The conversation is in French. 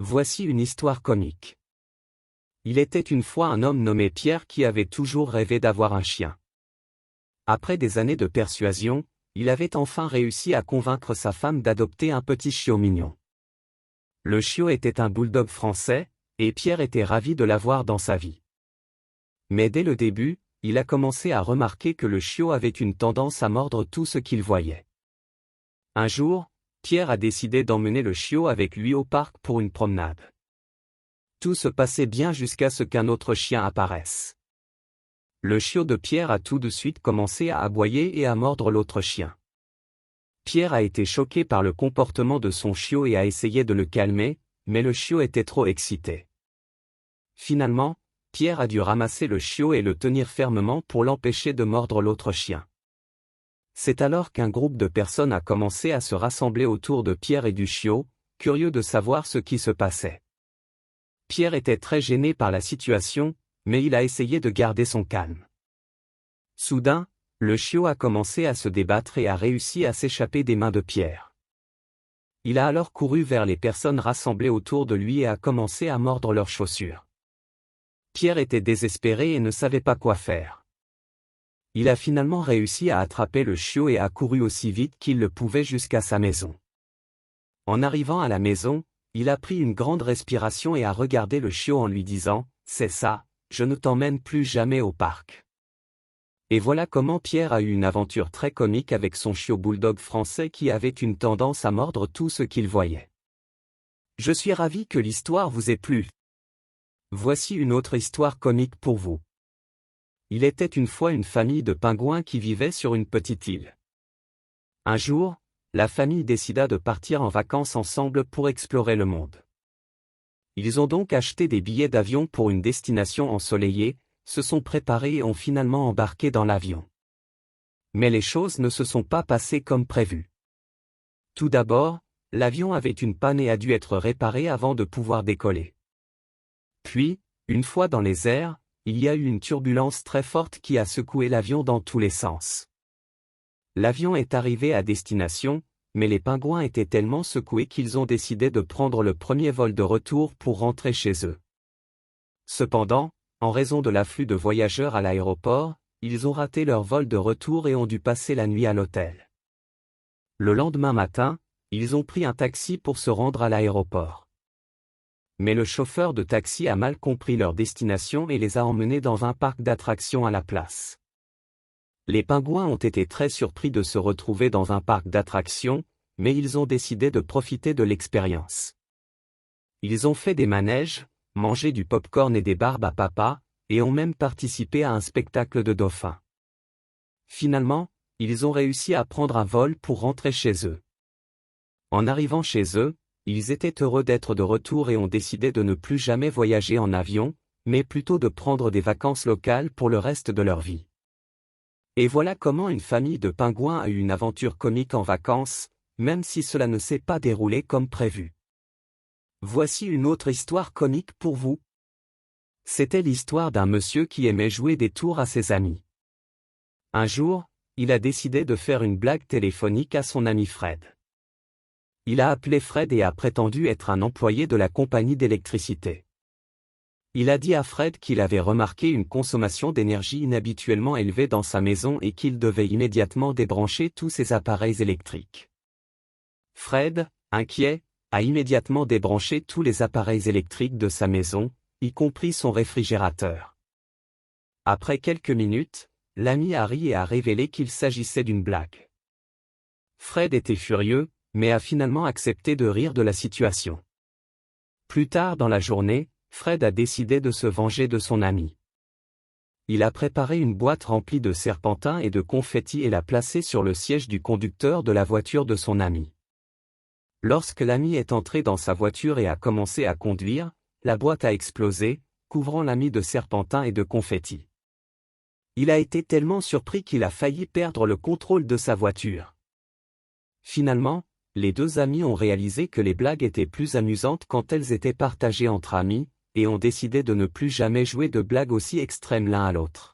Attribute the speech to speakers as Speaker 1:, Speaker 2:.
Speaker 1: Voici une histoire comique. Il était une fois un homme nommé Pierre qui avait toujours rêvé d'avoir un chien. Après des années de persuasion, il avait enfin réussi à convaincre sa femme d'adopter un petit chiot mignon. Le chiot était un bulldog français, et Pierre était ravi de l'avoir dans sa vie. Mais dès le début, il a commencé à remarquer que le chiot avait une tendance à mordre tout ce qu'il voyait. Un jour, Pierre a décidé d'emmener le chiot avec lui au parc pour une promenade. Tout se passait bien jusqu'à ce qu'un autre chien apparaisse. Le chiot de Pierre a tout de suite commencé à aboyer et à mordre l'autre chien. Pierre a été choqué par le comportement de son chiot et a essayé de le calmer, mais le chiot était trop excité. Finalement, Pierre a dû ramasser le chiot et le tenir fermement pour l'empêcher de mordre l'autre chien. C'est alors qu'un groupe de personnes a commencé à se rassembler autour de Pierre et du chiot, curieux de savoir ce qui se passait. Pierre était très gêné par la situation, mais il a essayé de garder son calme. Soudain, le chiot a commencé à se débattre et a réussi à s'échapper des mains de Pierre. Il a alors couru vers les personnes rassemblées autour de lui et a commencé à mordre leurs chaussures. Pierre était désespéré et ne savait pas quoi faire. Il a finalement réussi à attraper le chiot et a couru aussi vite qu'il le pouvait jusqu'à sa maison. En arrivant à la maison, il a pris une grande respiration et a regardé le chiot en lui disant « C'est ça, je ne t'emmène plus jamais au parc ». Et voilà comment Pierre a eu une aventure très comique avec son chiot bulldog français qui avait une tendance à mordre tout ce qu'il voyait. Je suis ravi que l'histoire vous ait plu. Voici une autre histoire comique pour vous. Il était une fois une famille de pingouins qui vivait sur une petite île. Un jour, la famille décida de partir en vacances ensemble pour explorer le monde. Ils ont donc acheté des billets d'avion pour une destination ensoleillée, se sont préparés et ont finalement embarqué dans l'avion. Mais les choses ne se sont pas passées comme prévu. Tout d'abord, l'avion avait une panne et a dû être réparé avant de pouvoir décoller. Puis, une fois dans les airs, il y a eu une turbulence très forte qui a secoué l'avion dans tous les sens. L'avion est arrivé à destination, mais les pingouins étaient tellement secoués qu'ils ont décidé de prendre le premier vol de retour pour rentrer chez eux. Cependant, en raison de l'afflux de voyageurs à l'aéroport, ils ont raté leur vol de retour et ont dû passer la nuit à l'hôtel. Le lendemain matin, ils ont pris un taxi pour se rendre à l'aéroport. Mais le chauffeur de taxi a mal compris leur destination et les a emmenés dans un parc d'attractions à la place. Les pingouins ont été très surpris de se retrouver dans un parc d'attractions, mais ils ont décidé de profiter de l'expérience. Ils ont fait des manèges, mangé du pop-corn et des barbes à papa, et ont même participé à un spectacle de dauphins. Finalement, ils ont réussi à prendre un vol pour rentrer chez eux. En arrivant chez eux, ils étaient heureux d'être de retour et ont décidé de ne plus jamais voyager en avion, mais plutôt de prendre des vacances locales pour le reste de leur vie. Et voilà comment une famille de pingouins a eu une aventure comique en vacances, même si cela ne s'est pas déroulé comme prévu. Voici une autre histoire comique pour vous. C'était l'histoire d'un monsieur qui aimait jouer des tours à ses amis. Un jour, il a décidé de faire une blague téléphonique à son ami Fred. Il a appelé Fred et a prétendu être un employé de la compagnie d'électricité. Il a dit à Fred qu'il avait remarqué une consommation d'énergie inhabituellement élevée dans sa maison et qu'il devait immédiatement débrancher tous ses appareils électriques. Fred, inquiet, a immédiatement débranché tous les appareils électriques de sa maison, y compris son réfrigérateur. Après quelques minutes, l'ami a ri et a révélé qu'il s'agissait d'une blague. Fred était furieux, mais a finalement accepté de rire de la situation. Plus tard dans la journée, Fred a décidé de se venger de son ami. Il a préparé une boîte remplie de serpentins et de confettis et l'a placée sur le siège du conducteur de la voiture de son ami. Lorsque l'ami est entré dans sa voiture et a commencé à conduire, la boîte a explosé, couvrant l'ami de serpentins et de confettis. Il a été tellement surpris qu'il a failli perdre le contrôle de sa voiture. Finalement, les deux amis ont réalisé que les blagues étaient plus amusantes quand elles étaient partagées entre amis, et ont décidé de ne plus jamais jouer de blagues aussi extrêmes l'un à l'autre.